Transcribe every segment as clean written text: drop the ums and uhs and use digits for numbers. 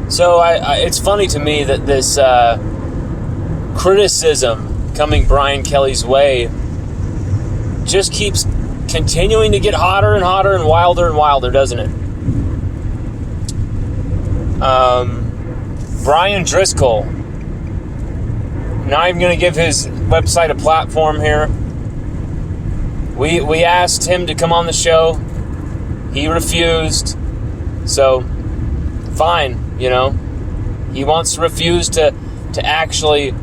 So it's funny to me that this criticism coming Brian Kelly's way just keeps continuing to get hotter and hotter and wilder, doesn't it? Brian Driskell, not even going to give his website a platform here. We asked him to come on the show. He refused. So, fine, He wants to refuse to actually,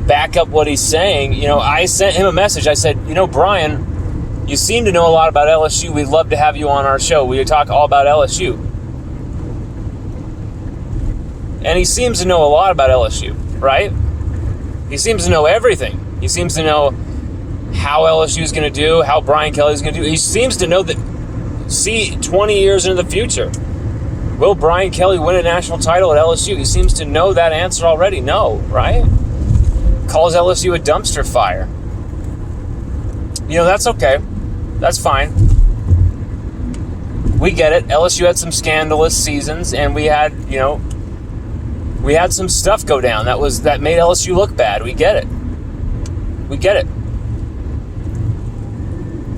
back up what he's saying. I sent him a message. I said, Brian, you seem to know a lot about LSU. We'd love to have you on our show. We talk all about LSU. And he seems to know a lot about LSU, right? He seems to know everything. He seems to know how LSU is going to do, how Brian Kelly is going to do. He seems to know that, 20 years into the future, will Brian Kelly win a national title at LSU? He seems to know that answer already. No, right? Calls LSU a dumpster fire. That's okay. That's fine. We get it. LSU had some scandalous seasons, and we had some stuff go down that made LSU look bad. We get it.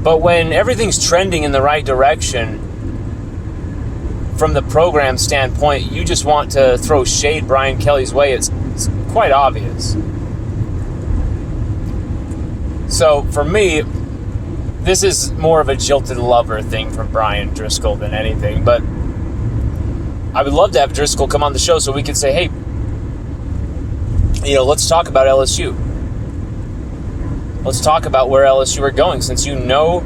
But when everything's trending in the right direction, from the program standpoint, you just want to throw shade Brian Kelly's way. It's quite obvious. So for me, this is more of a jilted lover thing from Brian Driskell than anything. But I would love to have Driskell come on the show so we could say, hey, let's talk about LSU. Let's talk about where LSU are going. Since you know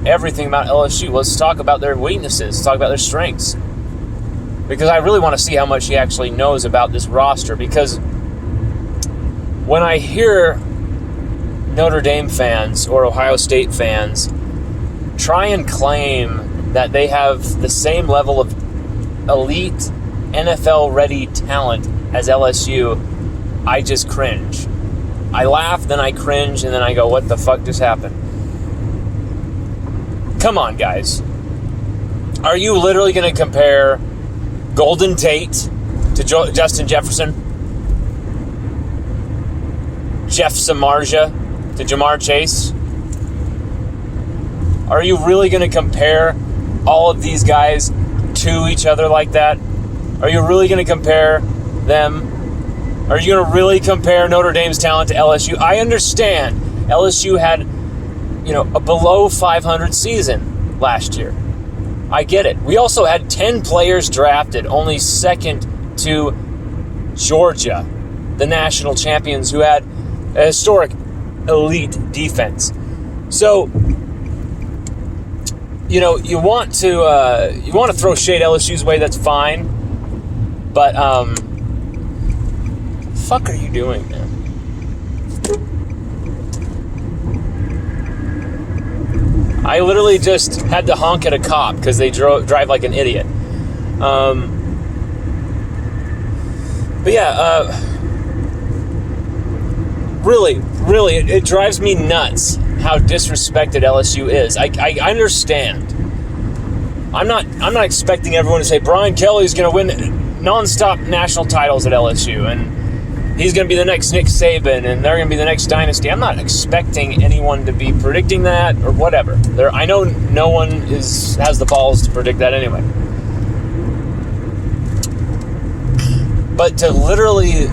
everything about LSU, let's talk about their weaknesses. Let's talk about their strengths. Because I really want to see how much he actually knows about this roster. Because when I hear Notre Dame fans or Ohio State fans try and claim that they have the same level of elite NFL-ready talent as LSU, I just cringe. I laugh, then I cringe, and then I go, what the fuck just happened? Come on, guys. Are you literally going to compare Golden Tate to Justin Jefferson? Jeff Samardzija to Jamar Chase? Are you really going to compare all of these guys to each other like that? Are you really going to compare them? Are you going to really compare Notre Dame's talent to LSU? I understand LSU had, a below 500 season last year. I get it. We also had 10 players drafted, only second to Georgia, the national champions, who had a historic elite defense. So, you want to throw shade LSU's way, that's fine. But fuck are you doing, man? I literally just had to honk at a cop because they drive like an idiot. But yeah, really, it drives me nuts how disrespected LSU is. I understand. I'm not expecting everyone to say Brian Kelly's going to win nonstop national titles at LSU and he's going to be the next Nick Saban and they're going to be the next dynasty. I'm not expecting anyone to be predicting that or whatever. I know no one has the balls to predict that anyway. But to literally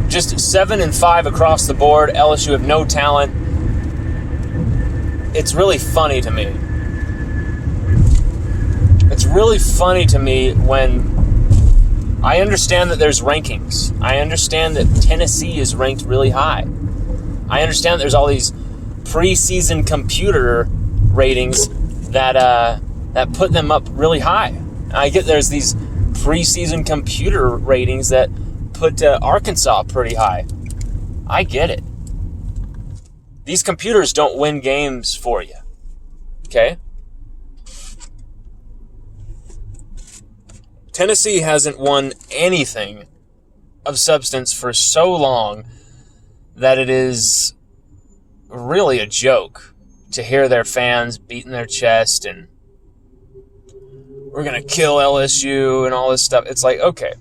just 7-5 across the board, LSU have no talent, it's really funny to me. It's really funny to me when I understand that there's rankings. I understand that Tennessee is ranked really high. I understand that there's all these preseason computer ratings that put them up really high. I get there's these preseason computer ratings that put Arkansas pretty high. I get it. These computers don't win games for you. Okay? Tennessee hasn't won anything of substance for so long that it is really a joke to hear their fans beating their chest and we're going to kill LSU and all this stuff. It's like, okay,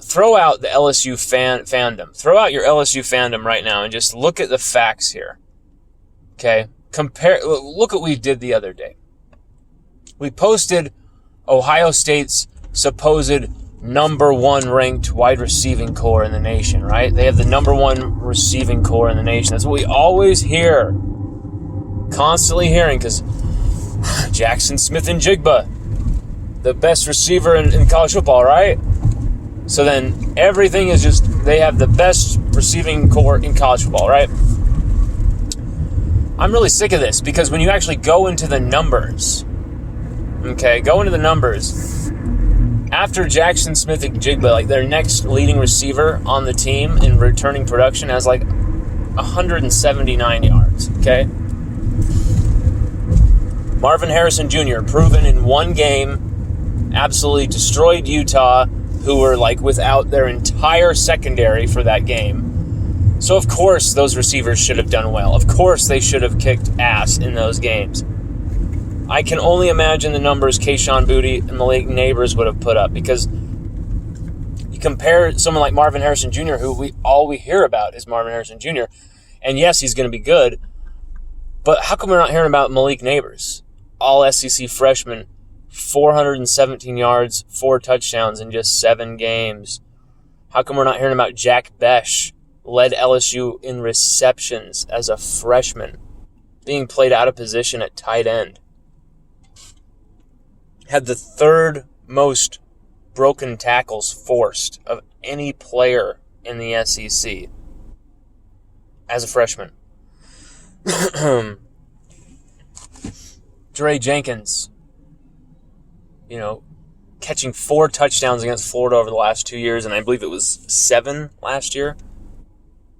throw out the LSU fandom. Throw out your LSU fandom right now and just look at the facts here. Okay? Look what we did the other day. We posted Ohio State's supposed number 1 ranked wide receiving core in the nation, right? They have the number 1 receiving core in the nation. That's what we always hear. Constantly hearing, because Jackson Smith-Njigba, the best receiver in college football, right? So then everything is just, they have the best receiving core in college football, right? I'm really sick of this, because when you actually go into the numbers, after Jackson Smith-Njigba, like their next leading receiver on the team in returning production has like 179 yards, okay? Marvin Harrison Jr., proven in one game, absolutely destroyed Utah, who were like without their entire secondary for that game. So of course those receivers should have done well. Of course they should have kicked ass in those games. I can only imagine the numbers Kayshon Boutte and Malik Neighbors would have put up, because you compare someone like Marvin Harrison Jr., who all we hear about is Marvin Harrison Jr., and yes, he's going to be good, but how come we're not hearing about Malik Neighbors? All SEC freshman, 417 yards, 4 touchdowns in just 7 games. How come we're not hearing about Jack Besh, led LSU in receptions as a freshman, being played out of position at tight end? Had the 3rd most broken tackles forced of any player in the SEC as a freshman. Dre Jenkins, catching 4 touchdowns against Florida over the last 2 years, and I believe it was 7 last year.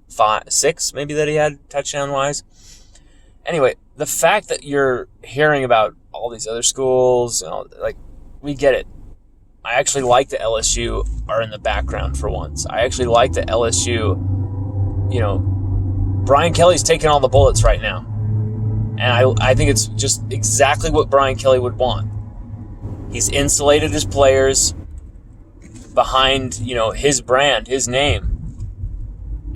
6 maybe that he had touchdown-wise. Anyway, the fact that you're hearing about all these other schools, we get it. I actually like that LSU are in the background for once. I actually like that LSU, Brian Kelly's taking all the bullets right now. And I think it's just exactly what Brian Kelly would want. He's insulated his players behind, his brand, his name.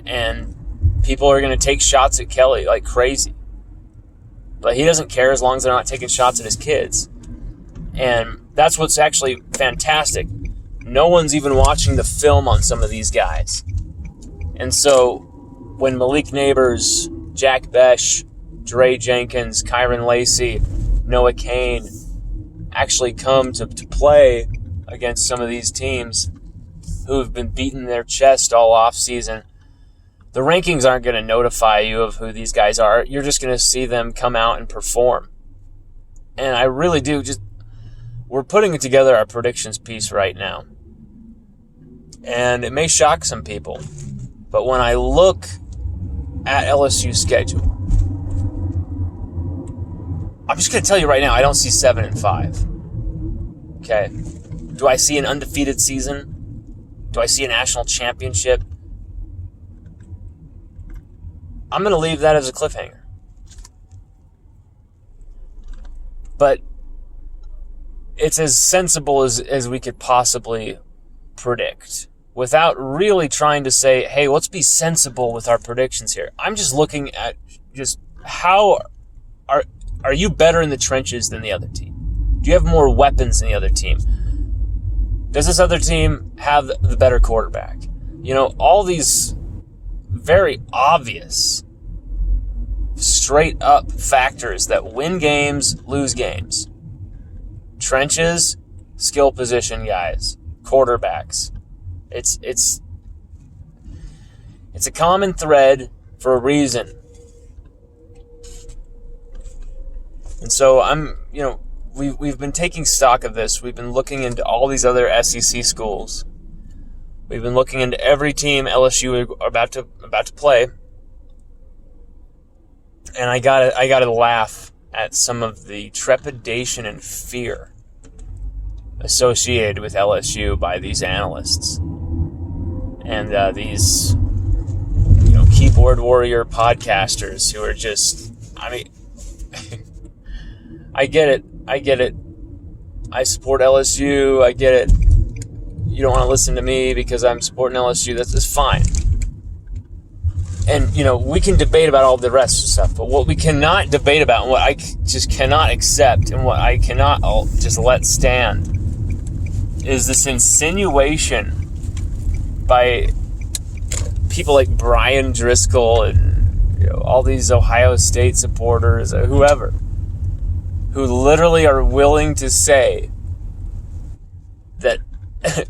And people are going to take shots at Kelly like crazy. But he doesn't care as long as they're not taking shots at his kids. And that's what's actually fantastic. No one's even watching the film on some of these guys. And so when Malik Neighbors, Jack Besh, Dre Jenkins, Kyron Lacey, Noah Kane actually come to play against some of these teams who have been beating their chest all off season, the rankings aren't going to notify you of who these guys are. You're just going to see them come out and perform. And I really do we're putting together our predictions piece right now. And it may shock some people. But when I look at LSU's schedule, I'm just going to tell you right now, I don't see 7-5. Okay? Do I see an undefeated season? Do I see a national championship? I'm going to leave that as a cliffhanger. But it's as sensible as we could possibly predict, without really trying to say, hey, let's be sensible with our predictions here. I'm just looking at just how are you better in the trenches than the other team? Do you have more weapons than the other team? Does this other team have the better quarterback? All these very obvious, straight up factors that win games, lose games. Trenches, skill position guys, quarterbacks. It's a common thread for a reason. And so we've been taking stock of this. We've been looking into all these other SEC schools. We've been looking into every team LSU are about to play. And I gotta laugh at some of the trepidation and fear associated with LSU by these analysts and these keyboard warrior podcasters who are just, I get it. I support LSU. I get it. You don't want to listen to me because I'm supporting LSU. That's fine. And, we can debate about all the rest of stuff, but what we cannot debate about and what I just cannot accept and what I cannot just let stand is this insinuation by people like Bryan, Driskell, and all these Ohio State supporters, whoever, who literally are willing to say that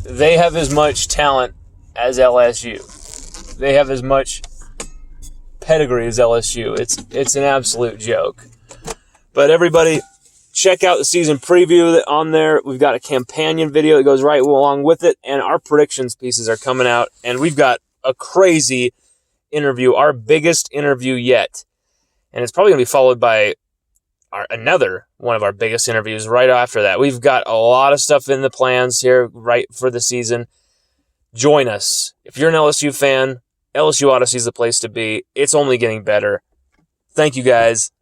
they have as much talent as LSU. They have as much pedigree as LSU. It's an absolute joke. But everybody, check out the season preview on there. We've got a companion video that goes right along with it, and our predictions pieces are coming out, and we've got a crazy interview, our biggest interview yet. And it's probably going to be followed by another one of our biggest interviews right after that. We've got a lot of stuff in the plans here right for the season. Join us. If you're an LSU fan, LSU Odyssey is the place to be. It's only getting better. Thank you, guys.